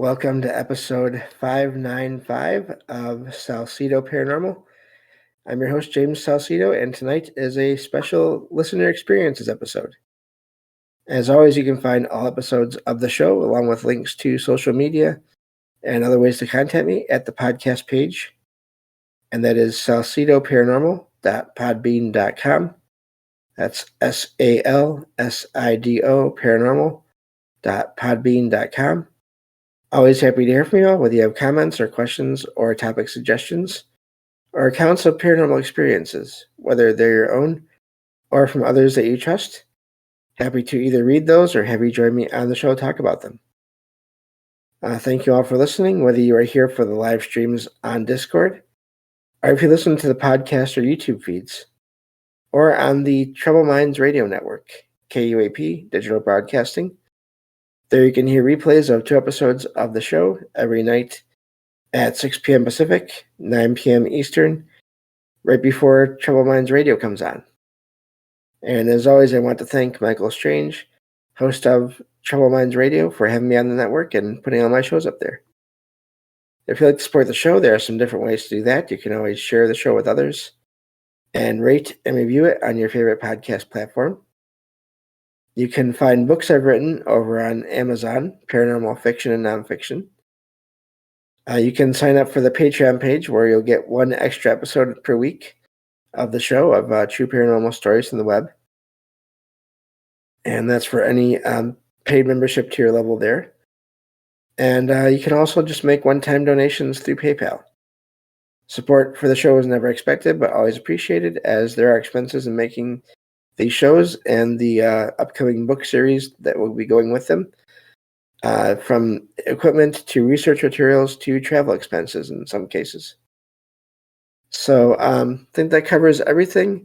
Welcome to episode 595 of Salsidoparanormal. I'm your host, James Salsido, and tonight is a special listener experiences episode. As always, you can find all episodes of the show, along with links to social media and other ways to contact me at the podcast page, and that is salsidoparanormal.podbean.com. That's SALSIDO paranormal.podbean.com. Always happy to hear from you all, whether you have comments or questions or topic suggestions or accounts of paranormal experiences, whether they're your own or from others that you trust. Happy to either read those or have you join me on the show to talk about them. Thank you all for listening, whether you are here for the live streams on Discord, or if you listen to the podcast or YouTube feeds, or on the Troubled Minds Radio Network, KUAP Digital Broadcasting. There you can hear replays of 2 episodes of the show every night at 6 p.m. Pacific, 9 p.m. Eastern, right before Troubled Minds Radio comes on. And as always, I want to thank Michael Strange, host of Troubled Minds Radio, for having me on the network and putting all my shows up there. If you'd like to support the show, there are some different ways to do that. You can always share the show with others and rate and review it on your favorite podcast platform. You can find books I've written over on Amazon, paranormal fiction and nonfiction. You can sign up for the Patreon page where you'll get 1 extra episode per week of the show of true paranormal stories from the web. And that's for any paid membership tier level there. And you can also just make one-time donations through PayPal. Support for the show is never expected, but always appreciated, as there are expenses in making these shows and the upcoming book series that will be going with them, from equipment to research materials to travel expenses in some cases. So I think that covers everything.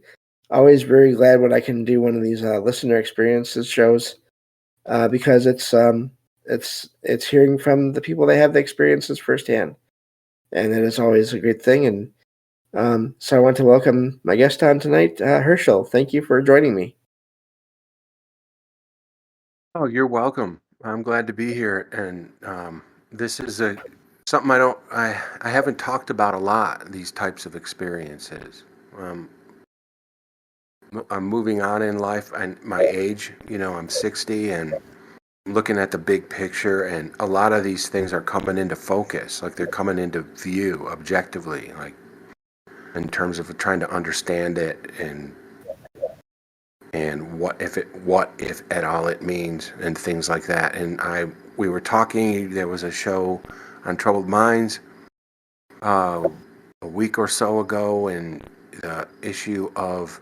Always very glad when I can do one of these listener experiences shows, because it's hearing from the people that have the experiences firsthand, and it is always a great thing. And so I want to welcome my guest on tonight, Herschel. Thank you for joining me. Oh, you're welcome. I'm glad to be here, and this is something I haven't talked about a lot. These types of experiences. I'm moving on in life, and my age. I'm 60, and I'm looking at the big picture, and a lot of these things are coming into focus. Like, they're coming into view objectively, like in terms of trying to understand it and what if at all it means, and things like that. And we were talking, there was a show on Troubled Minds a week or so ago, and the issue of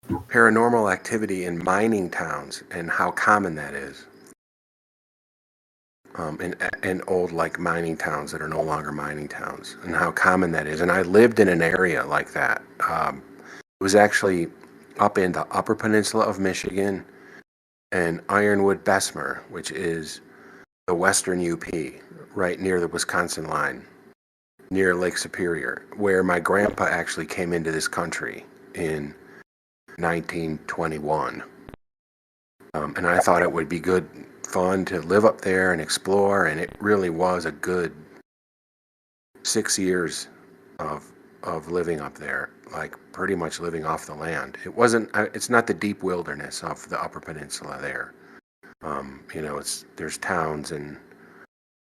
paranormal activity in mining towns and how common that is, in old, like, mining towns that are no longer mining towns, and how common that is. And I lived in an area like that. It was actually up in the Upper Peninsula of Michigan and Ironwood, Bessemer, which is the western UP, right near the Wisconsin line, near Lake Superior, where my grandpa actually came into this country in 1921. And I thought it would be good fun to live up there and explore, and it really was a good 6 years of living up there, like pretty much living off the land. It's not the deep wilderness of the Upper Peninsula there. There's towns and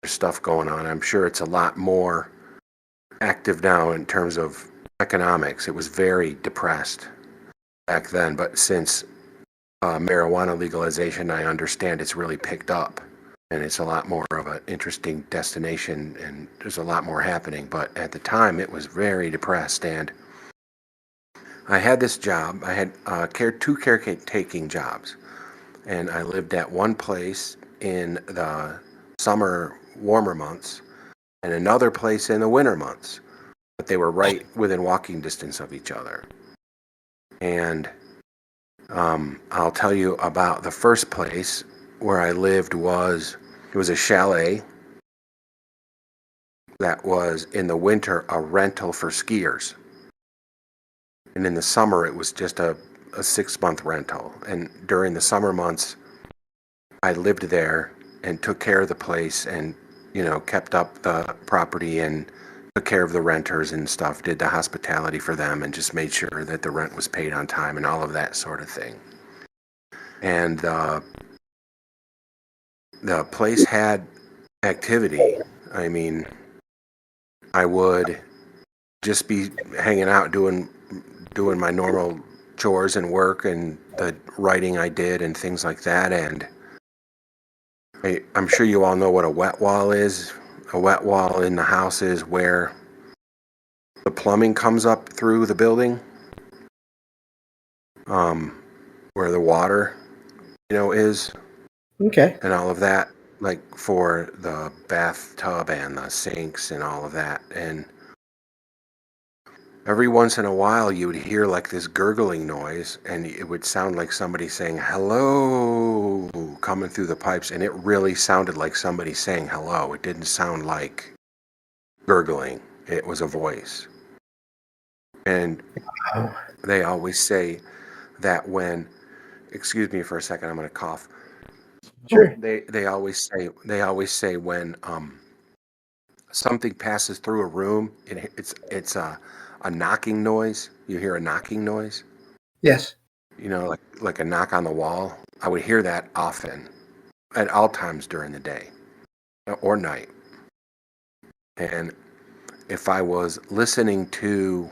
there's stuff going on. I'm sure it's a lot more active now in terms of economics. It was very depressed back then, but since marijuana legalization, I understand it's really picked up, and it's a lot more of an interesting destination, and there's a lot more happening. But at the time, it was very depressed, and I had this job. I had 2 caretaking jobs, and I lived at one place in the summer, warmer months, and another place in the winter months, but they were right within walking distance of each other. And I'll tell you about the first place where I lived. It was a chalet that was, in the winter, a rental for skiers. And in the summer, it was just a 6-month rental. And during the summer months, I lived there and took care of the place and, kept up the property and took care of the renters and stuff, did the hospitality for them and just made sure that the rent was paid on time and all of that sort of thing. And the place had activity. I mean, I would just be hanging out doing my normal chores and work and the writing I did and things like that. And I'm sure you all know what a wet wall is. A wet wall in the house is where the plumbing comes up through the building, where the water, is. Okay. And all of that, like for the bathtub and the sinks and all of that. And every once in a while you would hear like this gurgling noise, and it would sound like somebody saying hello coming through the pipes, and it really sounded like somebody saying hello. It didn't sound like gurgling. It was a voice. And they always say that when, excuse me for a second, I'm going to cough. Sure. They always say when something passes through a room, it's a knocking noise. You hear a knocking noise, Yes. like a knock on the wall. I would hear that often, at all times during the day or night. And if I was listening to,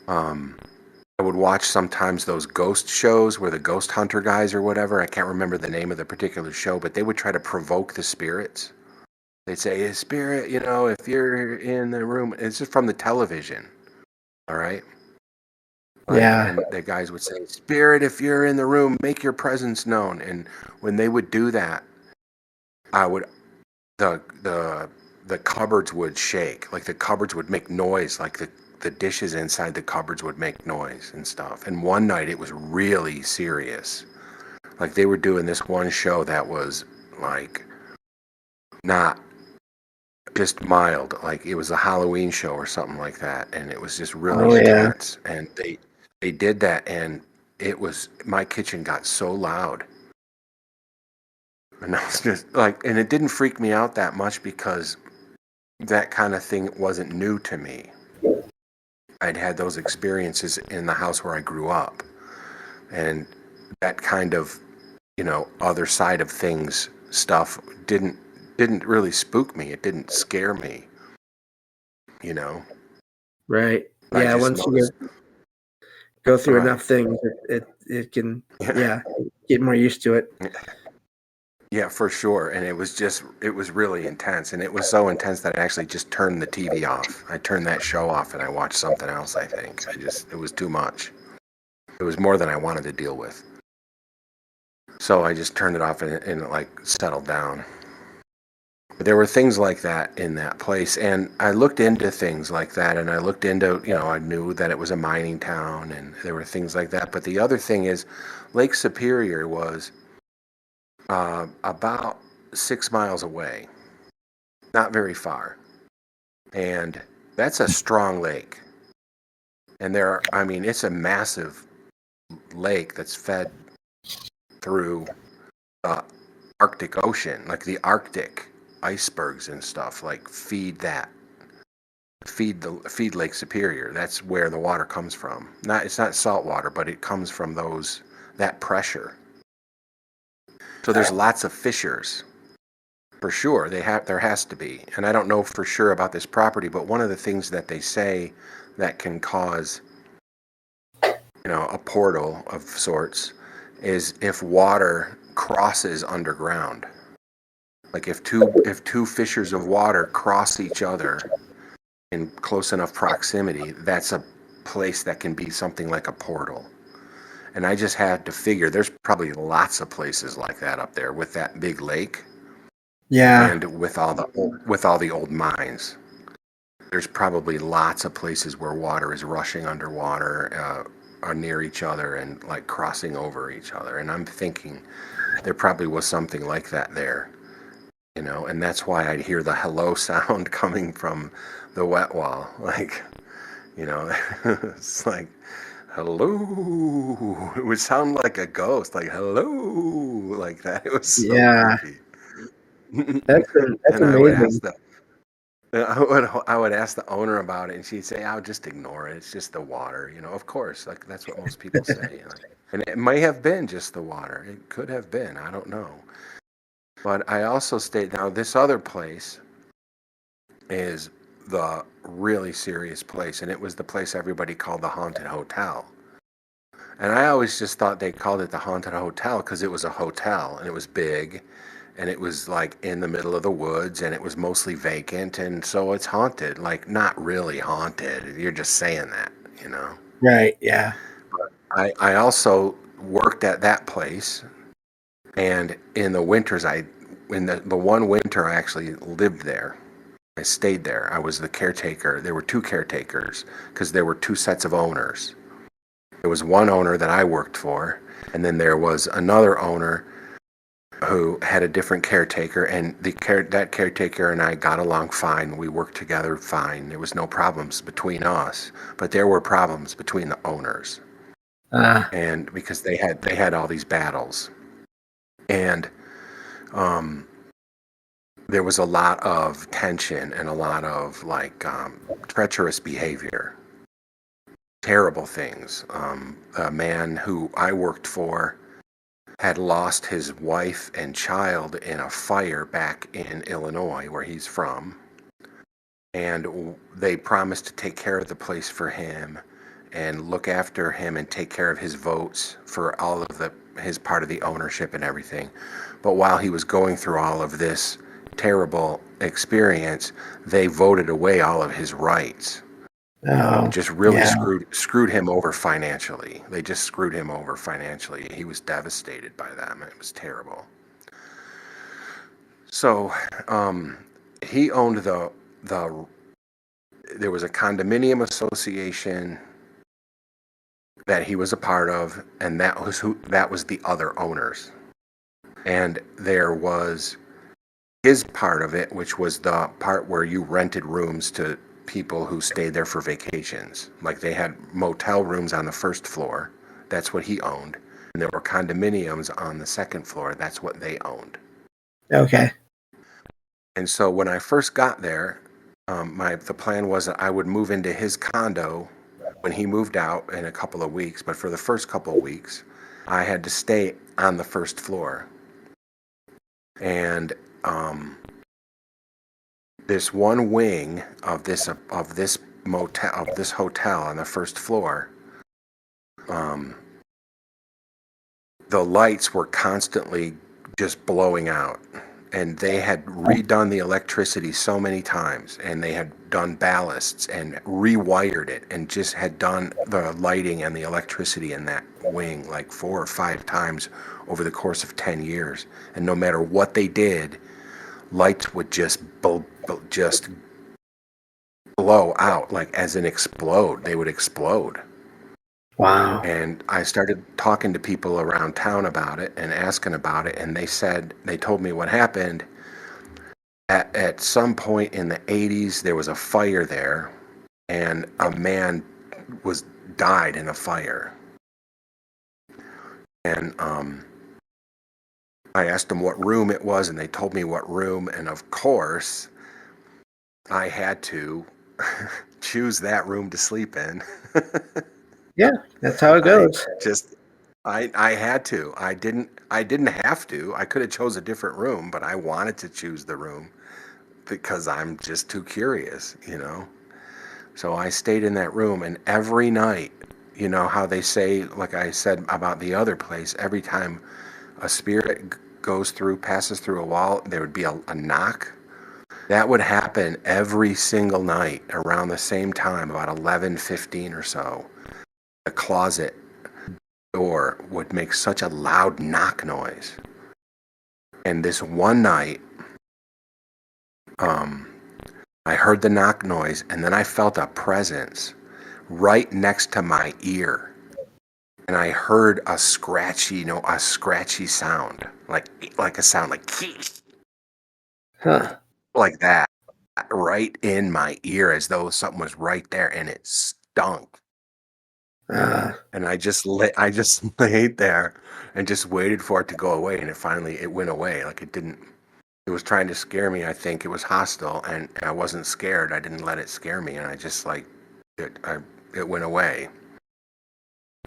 I would watch sometimes those ghost shows where the ghost hunter guys or whatever, I can't remember the name of the particular show, but they would try to provoke the spirits. They'd say, hey, spirit, if you're in the room, it's just from the television, all right? Yeah. And the guys would say, spirit, if you're in the room, make your presence known. And when they would do that, the cupboards would shake, like the cupboards would make noise, like the dishes inside the cupboards would make noise and stuff. And one night it was really serious. Like they were doing this one show that was like not just mild, like it was a Halloween show or something like that, and it was just really intense. And they did that, and my kitchen got so loud. And I was just like, and it didn't freak me out that much because that kind of thing wasn't new to me. I'd had those experiences in the house where I grew up, and that kind of, other side of things stuff didn't really spook me. It didn't scare me, Right. I Yeah. just Once you noticed. go through Right. enough things, it can, get more used to it. Yeah, for sure. And it was really intense. And it was so intense that I actually just turned the TV off. I turned that show off and I watched something else, I think. It was too much. It was more than I wanted to deal with. So I just turned it off and it like settled down. But there were things like that in that place. And I looked into things like that, and I looked into, I knew that it was a mining town and there were things like that. But the other thing is Lake Superior was about 6 miles away, not very far. And that's a strong lake. And it's a massive lake that's fed through the Arctic Ocean, like the Arctic icebergs and stuff, like feed Lake Superior. That's where the water comes from. It's not salt water, but it comes from that pressure. So there's lots of fissures. For sure, there has to be. And I don't know for sure about this property, but one of the things that they say that can cause, a portal of sorts is if water crosses underground. Like if two fissures of water cross each other in close enough proximity, that's a place that can be something like a portal. And I just had to figure there's probably lots of places like that up there with that big lake. Yeah. And with all the old mines, there's probably lots of places where water is rushing underwater, or near each other and like crossing over each other. And I'm thinking there probably was something like that there, and that's why I'd hear the hello sound coming from the wet wall, like, it's like hello. It would sound like a ghost, like hello, like that. It was so Yeah. creepy. That's And I would amazing. ask the I would ask the owner about it, and she'd say, "I'll just ignore it. It's just the water." Of course, like that's what most people say. And it may have been just the water. It could have been. I don't know. But I also stayed. Now, this other place is the really serious place, and it was the place everybody called the haunted hotel. And I always just thought they called it the haunted hotel because it was a hotel and it was big and it was like in the middle of the woods and it was mostly vacant, and so it's haunted. Like, not really haunted. You're just saying that. Right. Yeah. I also worked at that place, and in the winters, in the one winter I actually lived there. I stayed there. I was the caretaker. There were two caretakers because there were two sets of owners. There was one owner that I worked for, and then there was another owner who had a different caretaker, and that caretaker and I got along fine. We worked together fine. There was no problems between us, but there were problems between the owners, Ah. and because they had all these battles, and there was a lot of tension and a lot of like treacherous behavior, terrible things. A man who I worked for had lost his wife and child in a fire back in Illinois, where he's from. And they promised to take care of the place for him and look after him and take care of his votes for all of his part of the ownership and everything. But while he was going through all of this terrible experience, they voted away all of his rights. Oh. Just really Yeah. screwed him over financially. They just screwed him over financially. He was devastated by them. It was terrible. So he owned the there was a condominium association that he was a part of, and that was the other owners. And there was his part of it, which was the part where you rented rooms to people who stayed there for vacations. Like, they had motel rooms on the first floor. That's what he owned. And there were condominiums on the second floor. That's what they owned. Okay. And so when I first got there, the plan was that I would move into his condo when he moved out in a couple of weeks. But for the first couple of weeks, I had to stay on the first floor. And this one wing of this hotel on the first floor, the lights were constantly just blowing out, and they had redone the electricity so many times, and they had done ballasts and rewired it, and just had done the lighting and the electricity in that wing like 4 or 5 times over the course of 10 years. And no matter what they did, lights would just blow out, like as in explode. They would explode. Wow. And I started talking to people around town about it and asking about it, and they told me what happened. At some point in the 80s, there was a fire there, and a man died in a fire. And I asked them what room it was, and they told me what room, and of course, I had to choose that room to sleep in. Yeah, that's how it goes. I had to. I didn't have to. I could have chose a different room, but I wanted to choose the room because I'm just too curious. So I stayed in that room, and every night, how they say, like I said about the other place, every time a spirit passes through a wall, there would be a knock. That would happen every single night around the same time, about 11:15 or so. The closet door would make such a loud knock noise. And this one night, I heard the knock noise, and then I felt a presence right next to my ear. And I heard a scratchy sound, like a sound like Huh. like that, right in my ear, as though something was right there, and it stunk. And I just laid there and just waited for it to go away, and it went away. Like, it didn't. It was trying to scare me. I think it was hostile, and I wasn't scared. I didn't let it scare me, and I just like it went away.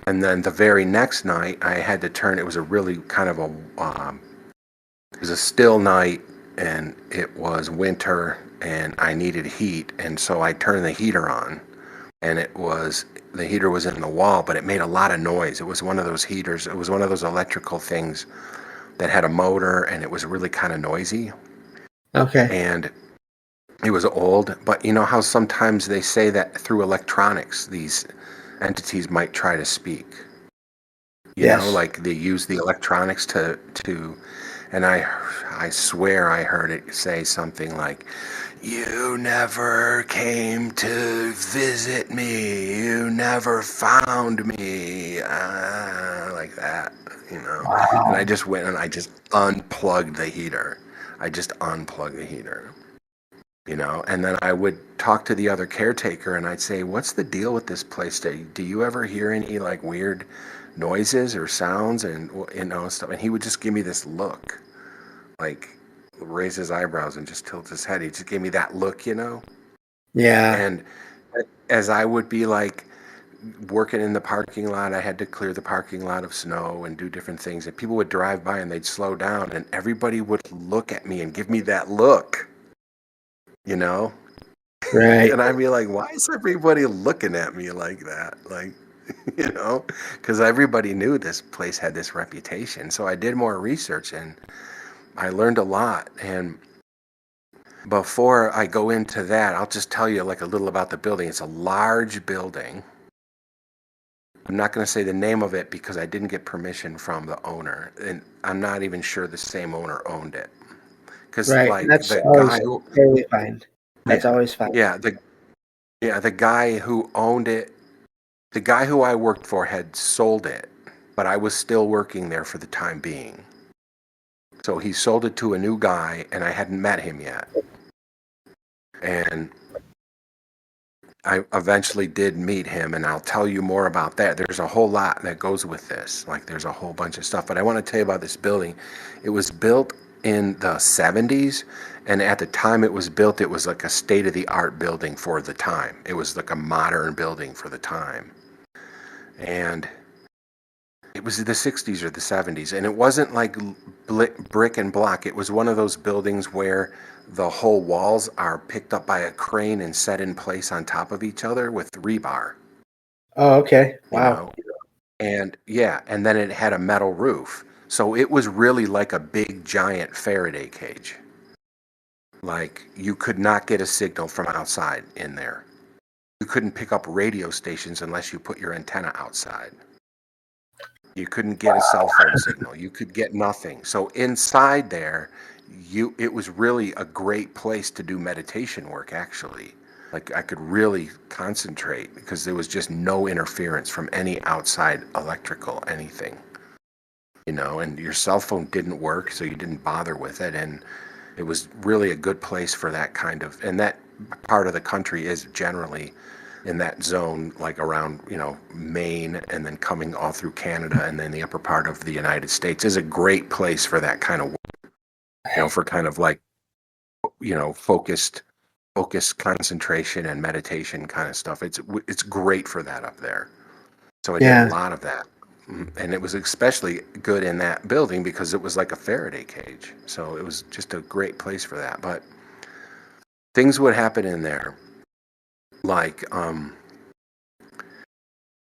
And then the very next night, I had to turn. It was a really kind of it was a still night, and it was winter, and I needed heat, and so I turned the heater on, and the heater was in the wall, but it made a lot of noise. It was one of those heaters. It was one of those electrical things that had a motor, and it was really kind of noisy. Okay. And it was old, but you know how sometimes they say that through electronics, these entities might try to speak. You know, Yes. like they use the electronics to, and I swear I heard it say something like, "You never came to visit me. You never found me," like that, you know. And I Wow. just went and I just unplugged the heater. I just unplugged the heater. You know, and then I would talk to the other caretaker and I'd say, "What's the deal with this place? Do you ever hear any like weird noises or sounds and you know stuff?" And he would just give me this look, like raise his eyebrows and just tilt his head. He just gave me that look, you know. Yeah. And as I would be like working in the parking lot, I had to clear the parking lot of snow and do different things, and people would drive by and they'd slow down, and everybody would look at me and give me that look, you know. Right. And I'd be like, why is everybody looking at me like that? Like, you know, because everybody knew this place had this reputation. So I did more research and I learned a lot. And before I go into that, I'll just tell you like a little about the building. It's a large building. I'm not going to say the name of it because I didn't get permission from the owner. And I'm not even sure the same owner owned it. Because Right. like That's the always guy who, totally fine. That's yeah, always fine. yeah, the guy who owned it, the guy who I worked for had sold it, but I was still working there for the time being. So he sold it to a new guy, and I hadn't met him yet. And I eventually did meet him, and I'll tell you more about that. There's a whole lot that goes with this. Like, there's a whole bunch of stuff. But I want to tell you about this building. It was built in the 70s, and at the time it was built, it was like a state-of-the-art building for the time. It was like a modern building for the time. And it was the 60s or the 70s, and it wasn't like brick and block. It was one of those buildings where the whole walls are picked up by a crane and set in place on top of each other with rebar, Oh, okay. you Wow. know? And yeah, and then it had a metal roof. So it was really like a big giant Faraday cage. Like you could not get a signal from outside in there. You couldn't pick up radio stations unless you put your antenna outside. You couldn't get a cell phone signal. You could get nothing. So inside there, it was really a great place to do meditation work, actually. Like I could really concentrate because there was just no interference from any outside electrical anything. You know, and your cell phone didn't work, so you didn't bother with it, and it was really a good place for that kind of, and that part of the country is generally in that zone, like around, you know, Maine and then coming all through Canada and then the upper part of the United States is a great place for that kind of work, you know, for kind of like, you know, focused concentration and meditation kind of stuff. It's great for that up there. So I did a Yeah. lot of that. And it was especially good in that building because it was like a Faraday cage. So it was just a great place for that. But things would happen in there like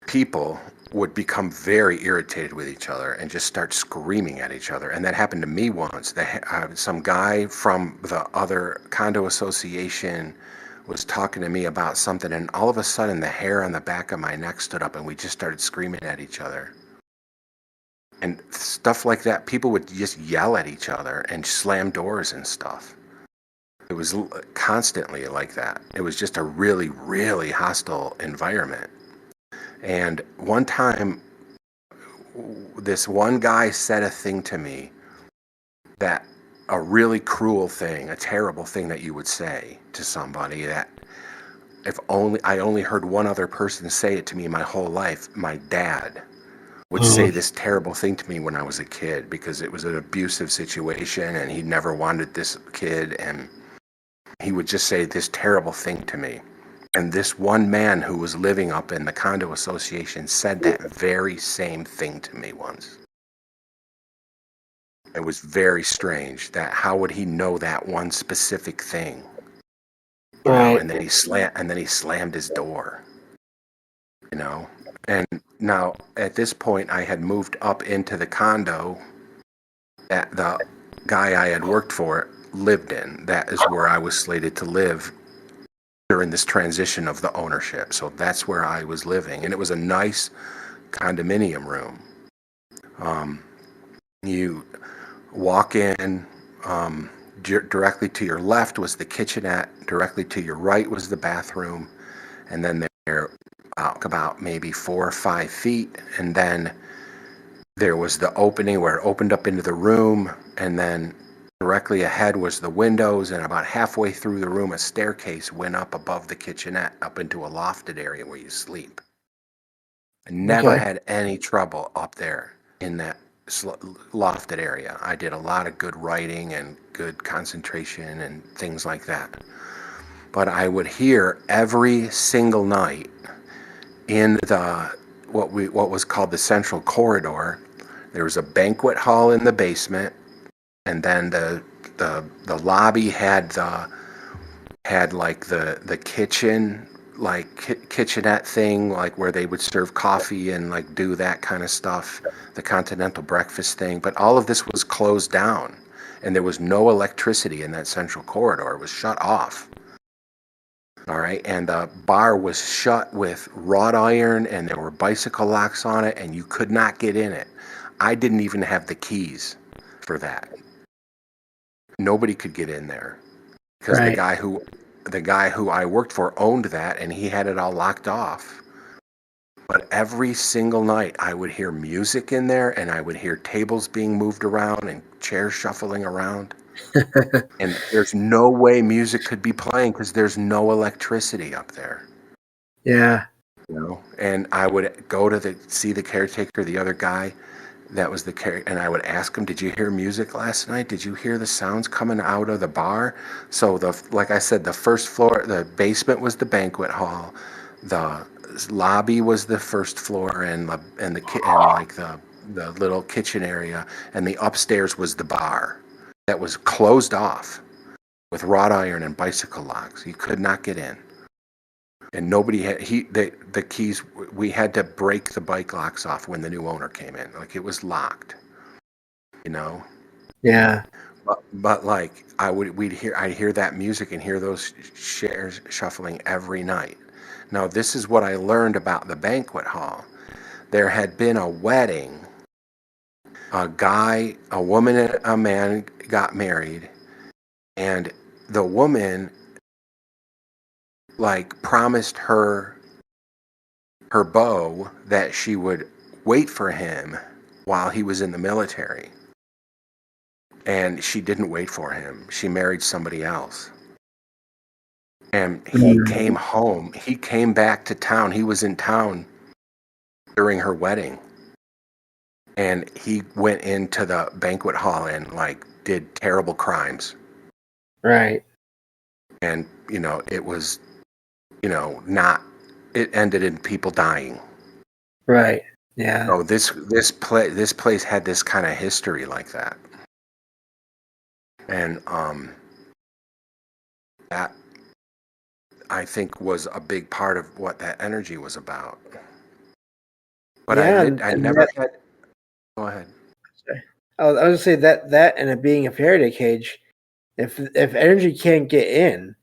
people would become very irritated with each other and just start screaming at each other. And that happened to me once. Some guy from the other condo association was talking to me about something, and all of a sudden the hair on the back of my neck stood up and we just started screaming at each other. And stuff like that, people would just yell at each other and slam doors and stuff. It was constantly like that. It was just a really, really hostile environment. And one time, this one guy said a thing to me that a really cruel thing, a terrible thing that you would say to somebody that if only I only heard one other person say it to me my whole life, my dad. would say this terrible thing to me when I was a kid, because it was an abusive situation and he never wanted this kid, and he would just say this terrible thing to me. And this one man who was living up in the condo association said that very same thing to me once. It was very strange that how would he know that one specific thing? You know, and then he slammed his door. You know, and now at this point I had moved up into the condo that the guy I had worked for lived in. That is where I was slated to live during this transition of the ownership. So that's where I was living, and it was a nice condominium room. You walk in, directly to your left was the kitchenette, directly to your right was the bathroom, and then there about maybe 4 or 5 feet, and then there was the opening where it opened up into the room, and then directly ahead was the windows, and about halfway through the room a staircase went up above the kitchenette up into a lofted area where you sleep. I never had any trouble up there in that lofted area. I did a lot of good writing and good concentration and things like that. But I would hear every single night in the what was called the central corridor. There was a banquet hall in the basement, and then the lobby had like the kitchen, like kitchenette thing, like where they would serve coffee and like do that kind of stuff, the continental breakfast thing. But all of this was closed down, and there was no electricity in that central corridor. It was shut off. All right, and the bar was shut with wrought iron, and there were bicycle locks on it, and you could not get in it. I didn't even have the keys for that. Nobody could get in there because the guy who I worked for owned that, and he had it all locked off. But every single night I would hear music in there, and I would hear tables being moved around and chairs shuffling around. And there's no way music could be playing because there's no electricity up there. Yeah. You know, and I would go to see the caretaker, the other guy that was the caretaker, and I would ask him, "Did you hear music last night? Did you hear the sounds coming out of the bar?" So like I said, the first floor, the basement was the banquet hall, the lobby was the first floor, and the little kitchen area, and the upstairs was the bar that was closed off with wrought iron and bicycle locks. You could not get in. And nobody had the keys. We had to break the bike locks off when the new owner came in. Like, it was locked, you know? Yeah. But like I'd hear that music and hear those chairs shuffling every night. Now, this is what I learned about the banquet hall. There had been a wedding. A woman and a man got married, and the woman like promised her beau that she would wait for him while he was in the military. And she didn't wait for him. She married somebody else. And he came home. He came back to town. He was in town during her wedding. And he went into the banquet hall and like did terrible crimes. Right. And, you know, it was, you know, it ended in people dying. Right. Yeah. So this place had this kind of history like that. And that, I think, was a big part of what that energy was about. But yeah, I never had. Go ahead. I was gonna say that and it being a Faraday cage, if energy can't get in,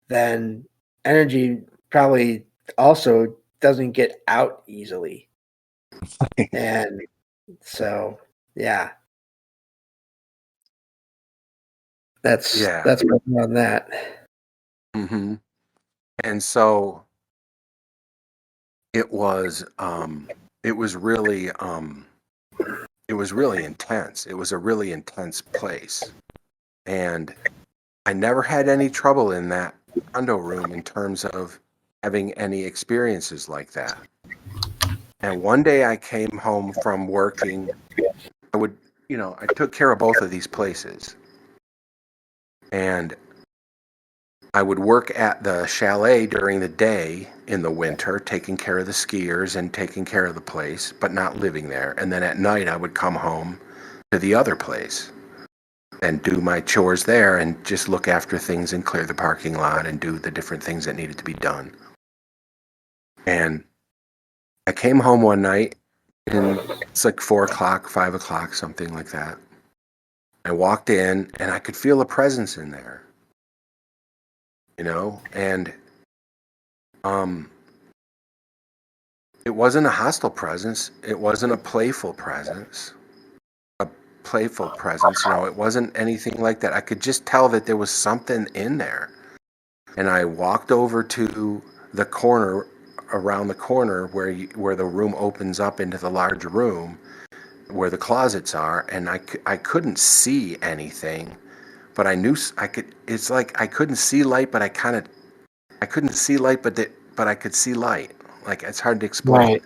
then energy probably also doesn't get out easily. And so, yeah. That's my opinion on that. Mm-hmm. And so it was really intense. It was a really intense place. And I never had any trouble in that condo room in terms of having any experiences like that. And one day I came home from working. I took care of both of these places. And I would work at the chalet during the day in the winter, taking care of the skiers and taking care of the place, but not living there. And then at night I would come home to the other place and do my chores there and just look after things and clear the parking lot and do the different things that needed to be done. And I came home one night and it's like 4 o'clock, 5 o'clock, something like that. I walked in and I could feel a presence in there, and it wasn't a hostile presence. It wasn't a playful presence. It wasn't anything like that. I could just tell that there was something in there. And I walked over to the corner, around the corner where the room opens up into the large room where the closets are, and I couldn't see anything, but I knew I could. It's like I couldn't see light, but I couldn't see light, but I could see light. Like, it's hard to explain.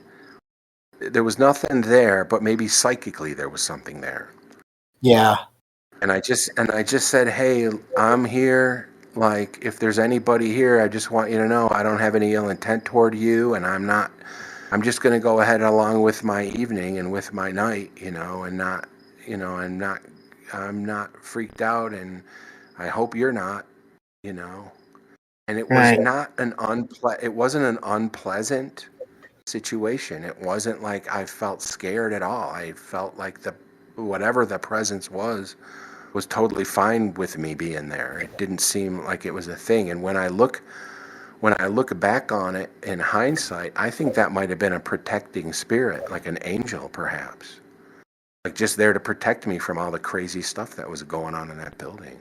Right. There was nothing there, but maybe psychically there was something there. Yeah. And I just said, "Hey, I'm here. Like, if there's anybody here, I just want you to know I don't have any ill intent toward you, and I'm just going to go ahead along with my evening and with my night, and not, I'm not freaked out, and I hope you're not, you know." And it was Right. not it wasn't an unpleasant situation. It wasn't like I felt scared at all. I felt like whatever the presence was totally fine with me being there. It didn't seem like it was a thing. And when I look back on it in hindsight, I think that might have been a protecting spirit, like an angel perhaps. Like, just there to protect me from all the crazy stuff that was going on in that building.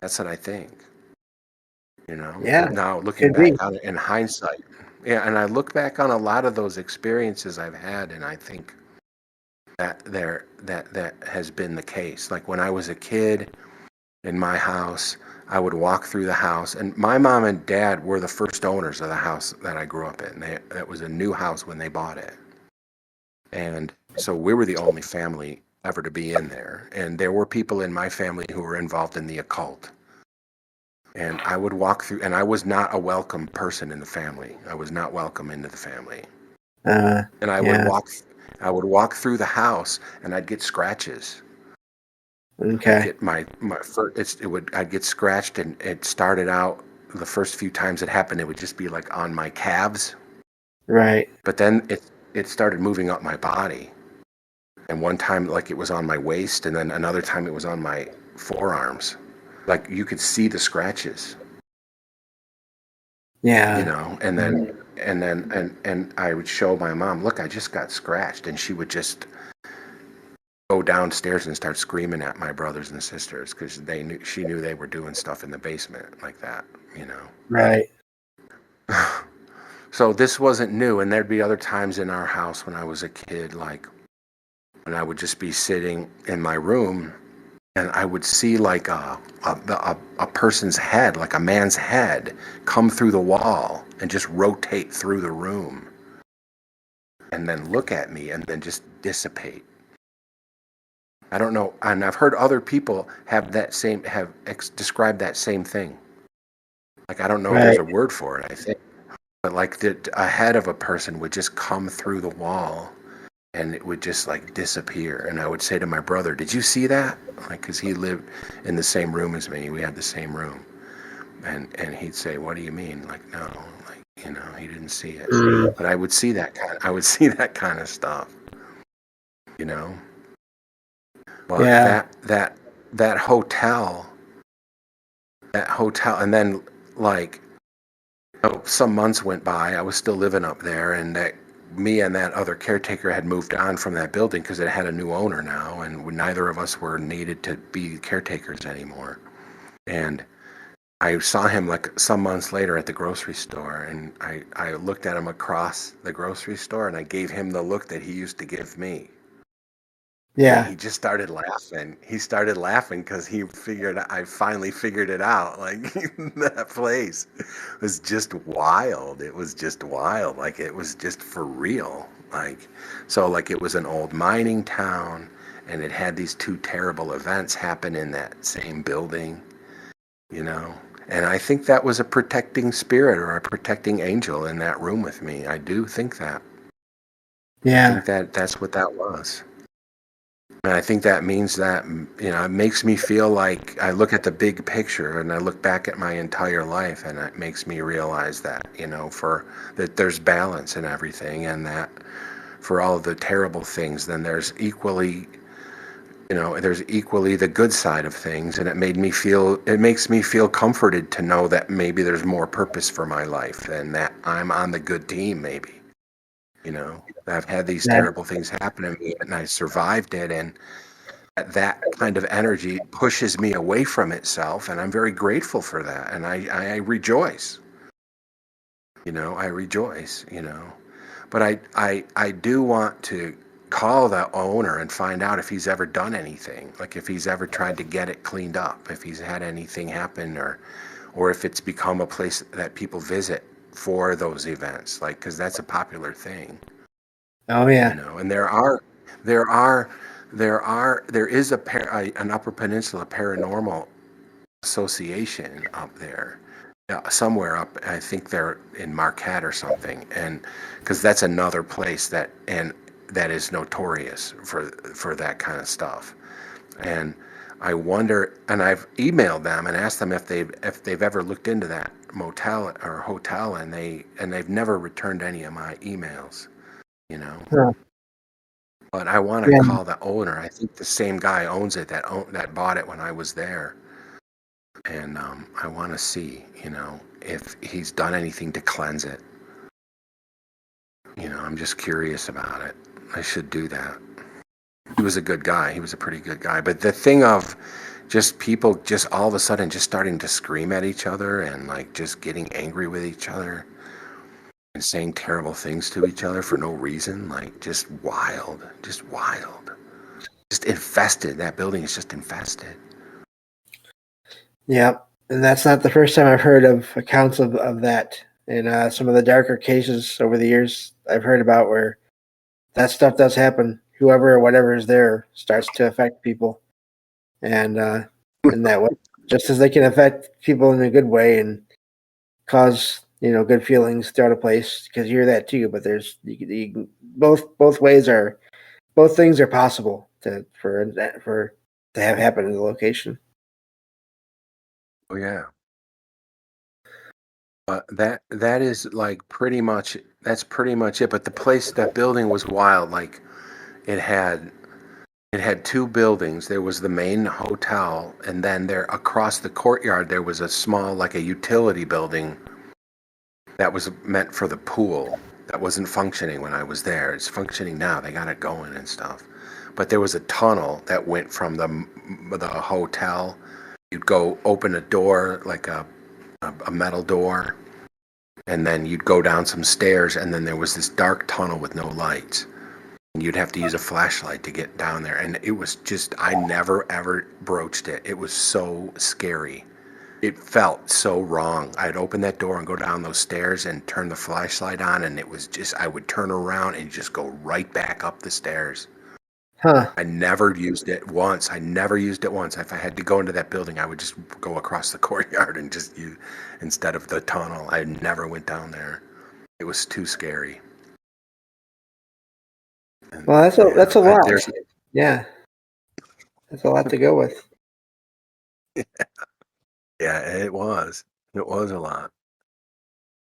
That's what I think. Yeah. Now looking Could back be. on it in hindsight. Yeah, and I look back on a lot of those experiences I've had, and I think that has been the case. Like, when I was a kid in my house, I would walk through the house, and my mom and dad were the first owners of the house that I grew up in. It was a new house when they bought it. And so we were the only family ever to be in there. And there were people in my family who were involved in the occult. And I would walk through, and I was not a welcome person in the family. I was not welcome into the family. And I would Yeah. walk through the house, and I'd get scratches. Okay. I'd get I'd get scratched, and it started out, the first few times it happened, it would just be like on my calves. Right. But then it started moving up my body. And one time, like, it was on my waist, and then another time it was on my forearms. Like, you could see the scratches. Yeah. And then I would show my mom, "Look, I just got scratched," and she would just go downstairs and start screaming at my brothers and sisters because she knew they were doing stuff in the basement like that. Right. So this wasn't new, and there'd be other times in our house when I was a kid, like when I would just be sitting in my room, and I would see like a person's head, like a man's head, come through the wall and just rotate through the room, and then look at me, and then just dissipate. I don't know, and I've heard other people described that same thing. Like, I don't know if there's a word for it, I think, but like a head of a person would just come through the wall, and it would just like disappear. And I would say to my brother, "Did you see that?" Like, because he lived in the same room as me. We had the same room. And he'd say, "What do you mean?" Like, no, like, he didn't see it. But I would see that kind of stuff, But Yeah. that hotel, and then, like, some months went by. I was still living up there, and me and that other caretaker had moved on from that building because it had a new owner now, and neither of us were needed to be caretakers anymore. And I saw him like some months later at the grocery store, and I looked at him across the grocery store, and I gave him the look that he used to give me. Yeah. And he just started laughing. He started laughing because I finally figured it out. Like, that place was just wild. It was just wild. Like, it was just for real. Like, so like it was an old mining town, and it had these two terrible events happen in that same building, you know. And I think that was a protecting spirit or a protecting angel in that room with me. I do think that. I Yeah. think that that's what that was. And I think that means that, you know, it makes me feel like I look at the big picture and I look back at my entire life, and it makes me realize that, you know, for that there's balance in everything, and that for all of the terrible things, then there's equally, you know, there's equally the good side of things. And it makes me feel comforted to know that maybe there's more purpose for my life, and that I'm on the good team, maybe, you know. I've had these Yeah. terrible things happen to me and I survived it, and that kind of energy pushes me away from itself, and I'm very grateful for that, and I rejoice, you know. I rejoice, you know. But I do want to call the owner and find out if he's ever done anything, like if he's ever tried to get it cleaned up, if he's had anything happen, or if it's become a place that people visit for those events, like, because that's a popular thing. Oh You yeah. know. And there are there is an Upper Peninsula Paranormal Association up there, somewhere up. I think they're in Marquette or something, and because that's another place that is notorious for that kind of stuff. And I wonder, and I've emailed them and asked them if they've ever looked into that motel or hotel, and they've never returned any of my emails, you know. Huh. But I want to Yeah. call the owner. I think the same guy owns it that bought it when I was there, and I want to see, you know, if he's done anything to cleanse it. You know, I'm just curious about it. I should do that. He was a good guy. He was a pretty good guy. But the thing of just people just all of a sudden just starting to scream at each other, and like just getting angry with each other and saying terrible things to each other for no reason, like just wild, just wild. Just infested. That building is just infested. Yeah. And that's not the first time I've heard of accounts of that. In some of the darker cases over the years I've heard about where that stuff does happen. Whoever or whatever is there starts to affect people. And in that way, just as they can affect people in a good way and cause good feelings throughout a place, because you hear that too. But there's both ways are both things are possible for to have happen in the location. Oh yeah. That is like that's pretty much it. But the place, that building was wild. Like it had it had two buildings. There was the main hotel, and then there across the courtyard there was a small, like a utility building that was meant for the pool. That wasn't functioning when I was there. It's functioning now. They got it going and stuff. But there was a tunnel that went from the hotel. You'd go open a door, like a metal door, and then you'd go down some stairs, and then there was this dark tunnel with no lights, and you'd have to use a flashlight to get down there. And it was just, I never ever broached it. It was so scary. It felt so wrong. I'd open that door and go down those stairs and turn the flashlight on, and it was just, I would turn around and just go right back up the stairs. Huh. I never used it once. I never used it once. If I had to go into that building, I would just go across the courtyard and just use, instead of the tunnel. I never went down there. It was too scary. And, Well, that's a lot. there's, Yeah, that's a lot to go with. yeah, it was. It was a lot.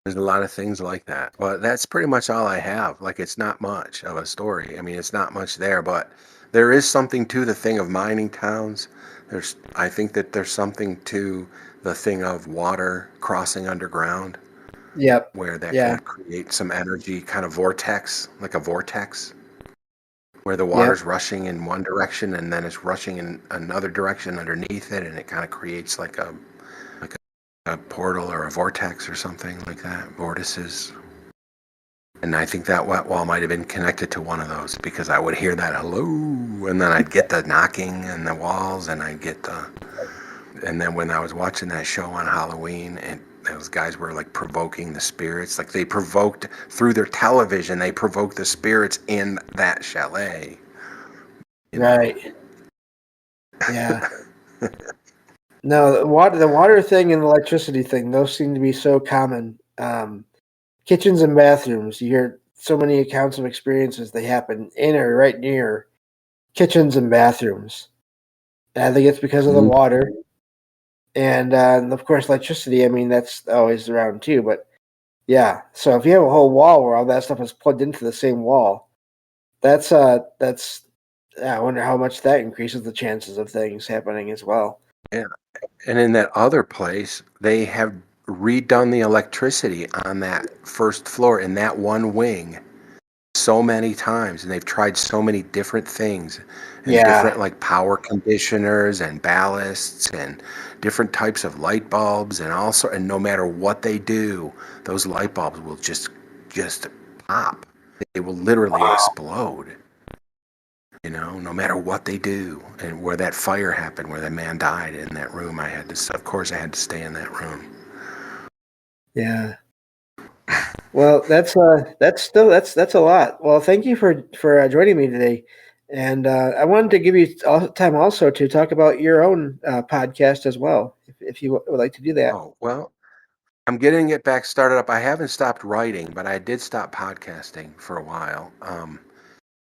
There's a lot of things like that. But that's pretty much all I have. Like, it's not much of a story. I mean, it's not much there, but there is something to the thing of mining towns. I think that there's something to the thing of water crossing underground, Yep. where that Yeah. can create some energy, kind of vortex, like a vortex, where the Yep. water's rushing in one direction and then it's rushing in another direction underneath it, and it kind of creates like a portal or a vortex or something like that, vortices. And I think that wet wall might have been connected to one of those, because I would hear that hello, and then I'd get the knocking and the walls, and and then when I was watching that show on Halloween, and those guys were like provoking the spirits. Like they provoked through their television, they provoked the spirits in that chalet. You know. Right. Yeah. No, the water thing and the electricity thing, those seem to be so common. Kitchens and bathrooms, you hear so many accounts of experiences they happen in or right near kitchens and bathrooms. And I think it's because of the water and of course electricity. I mean, that's always around too. But yeah, so if you have a whole wall where all that stuff is plugged into the same wall, that's yeah, I wonder how much that increases the chances of things happening as well. Yeah. And in that other place, they have redone the electricity on that first floor in that one wing so many times, and they've tried so many different things and different Yeah. like power conditioners and ballasts and different types of light bulbs and also, and no matter what they do, those light bulbs will just pop. They will literally Wow. explode. You know, no matter what they do. And where that fire happened, where that man died in that room, of course I had to stay in that room. Yeah. Well, that's a lot. Well, thank you for joining me today, and I wanted to give you time also to talk about your own podcast as well, if you would like to do that. Oh, well, I'm getting it back started up. I haven't stopped writing, but I did stop podcasting for a while.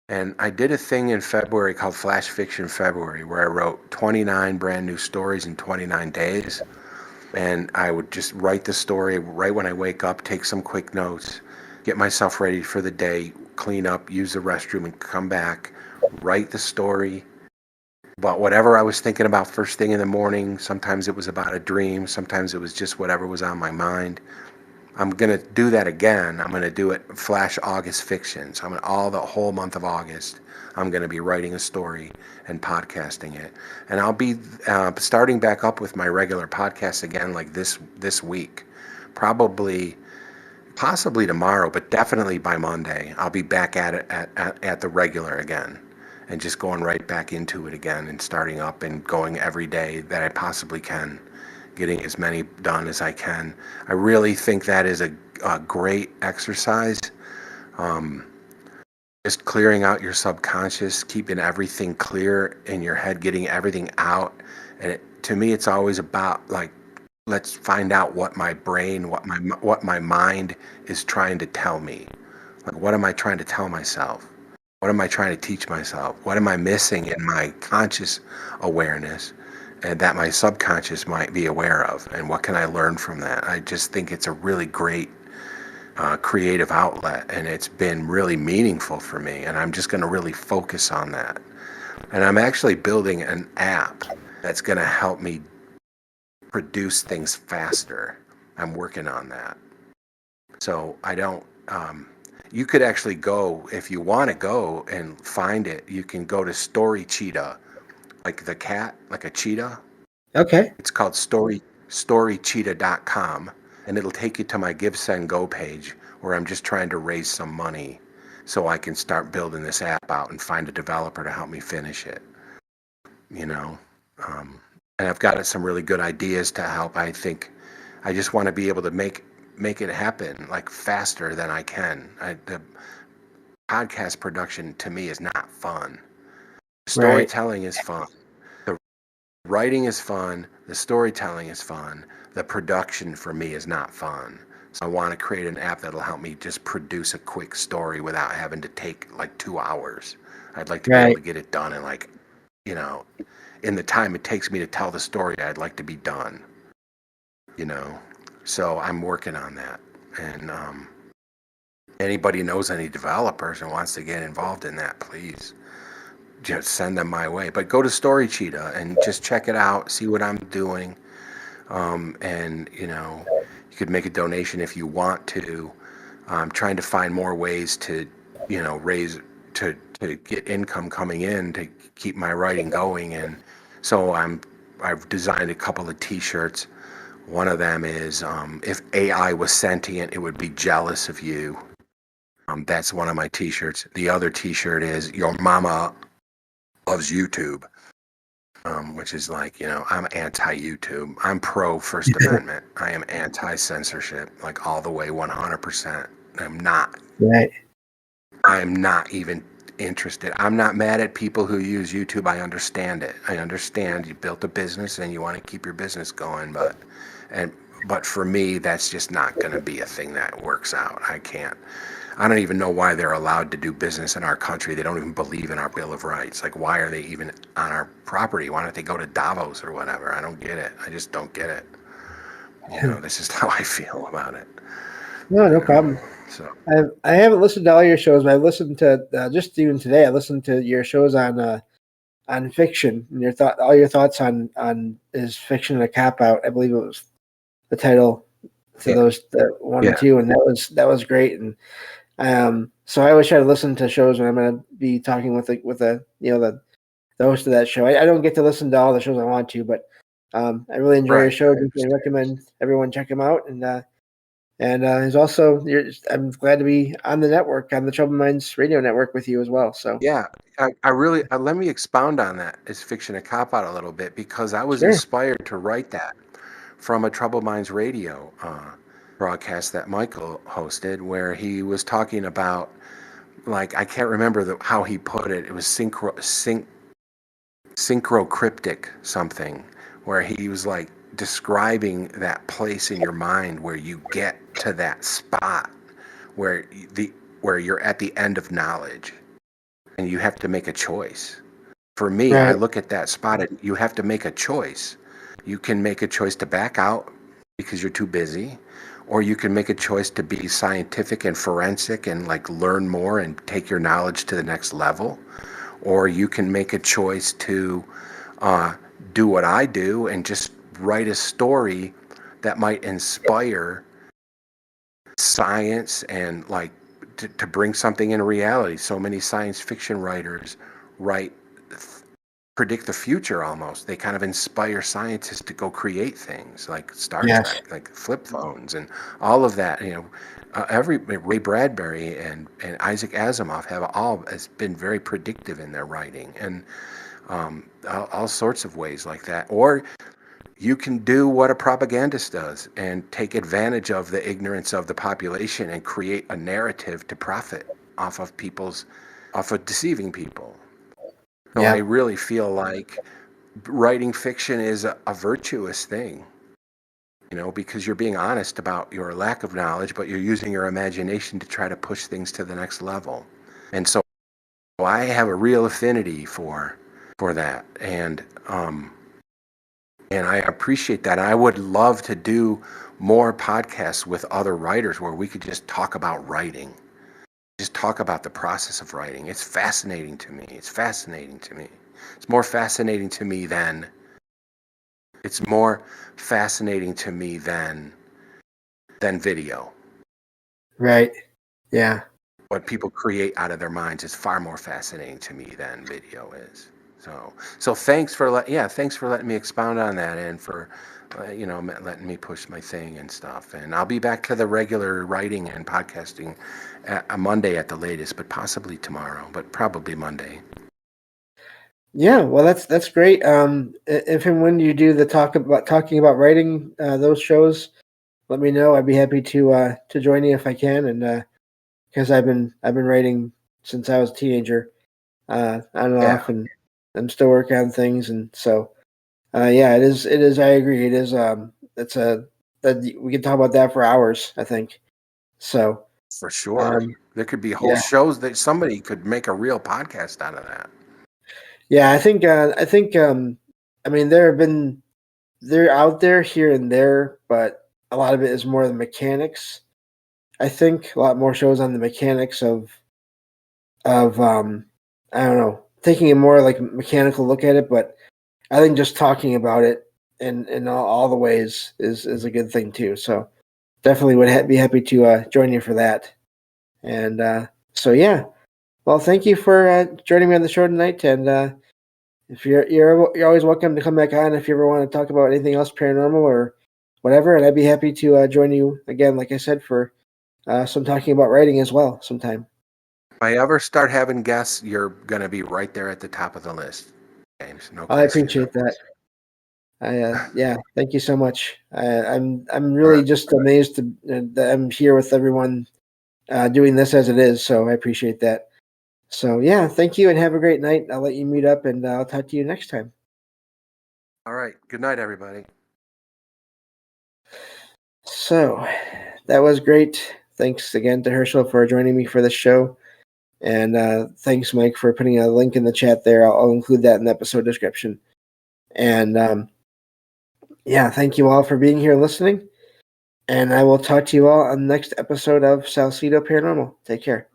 And I did a thing in February called Flash Fiction February, where I wrote 29 brand new stories in 29 days. And I would just write the story right when I wake up, take some quick notes, get myself ready for the day, clean up, use the restroom, and come back, write the story about whatever I was thinking about first thing in the morning. Sometimes it was about a dream. Sometimes it was just whatever was on my mind. I'm going to do that again. I'm going to do it Flash August Fiction. So the whole month of August, I'm going to be writing a story and podcasting it. And I'll be starting back up with my regular podcast again like this week. Possibly tomorrow, but definitely by Monday. I'll be back at it at the regular again and just going right back into it again and starting up and going every day that I possibly can, getting as many done as I can. I really think that is a great exercise. Just clearing out your subconscious, keeping everything clear in your head, getting everything out. And to me, it's always about like, let's find out what my brain, what my mind is trying to tell me. Like, what am I trying to tell myself? What am I trying to teach myself? What am I missing in my conscious awareness and that my subconscious might be aware of? And what can I learn from that? I just think it's a really great creative outlet, and it's been really meaningful for me. And I'm just going to really focus on that. And I'm actually building an app that's going to help me produce things faster. I'm working on that. So I don't, you could actually go, if you want to go and find it, you can go to Story Cheetah, like the cat, like a cheetah. Okay. It's called storycheetah.com, and it'll take you to my Give, Send, Go page where I'm just trying to raise some money so I can start building this app out and find a developer to help me finish it, you know. And I've got some really good ideas to help. I think I just want to be able to make it happen like faster than I can. The podcast production to me is not fun. Right. Storytelling is fun. The writing is fun. The storytelling is fun. The production for me is not fun. So I want to create an app that'll help me just produce a quick story without having to take like 2 hours. I'd like to be able Right. to get it done in like, you know, in the time it takes me to tell the story, I'd like to be done, you know. So I'm working on that. And anybody knows any developers and wants to get involved in that, please just send them my way. But go to Story Cheetah and just check it out, see what I'm doing. And, you know, you could make a donation if you want to. I'm trying to find more ways to, you know, to get income coming in to keep my writing going. And so I've designed a couple of T-shirts. One of them is, if AI was sentient, it would be jealous of you. That's one of my T-shirts. The other T-shirt is, your mama loves YouTube. which is like, I'm anti-YouTube. I'm pro First Amendment. I am anti-censorship, like all the way 100%. I'm not. Right. I'm not even interested. I'm not mad at people who use YouTube. I understand it. I understand you built a business and you want to keep your business going, but for me, that's just not going to be a thing that works out. I don't even know why they're allowed to do business in our country. They don't even believe in our Bill of Rights. Like, why are they even on our property? Why don't they go to Davos or whatever? I don't get it. I just don't get it. This is how I feel about it. No problem. So I haven't listened to all your shows, but I've listened to just even today. I listened to your shows on fiction and all your thoughts on is fiction a cop out? I believe it was the title to those one and two, and that was great. And so I always try to listen to shows when I'm going to be talking with the host of that show. I don't get to listen to all the shows I want to, but I really enjoy your show. I recommend everyone check him out. And he's also, I'm glad to be on the network, on the Troubled Minds radio network with you as well. So yeah, I really let me expound on that. Is fiction a cop out a little bit, because I was inspired to write that from a Troubled Minds radio broadcast that Michael hosted, where he was talking about, like, I can't remember how he put it. It was synchrocryptic something, where he was like describing that place in your mind where you get to that spot where you're at the end of knowledge and you have to make a choice. For me, I look at that spot and you have to make a choice. You can make a choice to back out because you're too busy, or you can make a choice to be scientific and forensic and like learn more and take your knowledge to the next level, or you can make a choice to do what I do and just write a story that might inspire science and like to bring something into reality. So many science fiction writers predict the future almost. They kind of inspire scientists to go create things like Star Trek, like flip phones and all of that. Every Ray Bradbury and Isaac Asimov has been very predictive in their writing, and all sorts of ways like that. Or you can do what a propagandist does and take advantage of the ignorance of the population and create a narrative to profit off of deceiving people. So I really feel like writing fiction is a virtuous thing, because you're being honest about your lack of knowledge, but you're using your imagination to try to push things to the next level. And so I have a real affinity for that. And I appreciate that. I would love to do more podcasts with other writers where we could just talk about writing, just talk about the process of writing. It's fascinating to me. It's more fascinating to me than video. Right. Yeah. What people create out of their minds is far more fascinating to me than video is. So thanks for letting me expound on that, and for letting me push my thing and stuff. And I'll be back to the regular writing and podcasting a Monday at the latest, but possibly tomorrow, but probably Monday. Yeah, well, that's great. If and when you do the talking about writing those shows, let me know. I'd be happy to join you if I can, and because I've been writing since I was a teenager, on and off, and I'm still working on things, and so it is. I agree. It is. We can talk about that for hours, I think. So for sure, there could be whole shows that somebody could make a real podcast out of that. Yeah, I think. I mean, they're out there here and there, but a lot of it is more the mechanics. I think a lot more shows on the mechanics of I don't know, taking a more like mechanical look at it, but I think just talking about it in all the ways is a good thing too. So definitely would be happy to join you for that. And so yeah, well, thank you for joining me on the show tonight. And if you're always welcome to come back on if you ever want to talk about anything else paranormal or whatever, and I'd be happy to join you again, like I said, for some talking about writing as well sometime. If I ever start having guests, you're going to be right there at the top of the list. James. No I question. appreciate that. Yeah, thank you so much. I'm All really right. just amazed that I'm here with everyone doing this as it is. So I appreciate that. So yeah, thank you and have a great night. I'll let you meet up and I'll talk to you next time. All right. Good night, everybody. So that was great. Thanks again to Herschel for joining me for this show. And thanks, Mike, for putting a link in the chat there. I'll include that in the episode description. And yeah, thank you all for being here and listening. And I will talk to you all on the next episode of Salsido Paranormal. Take care.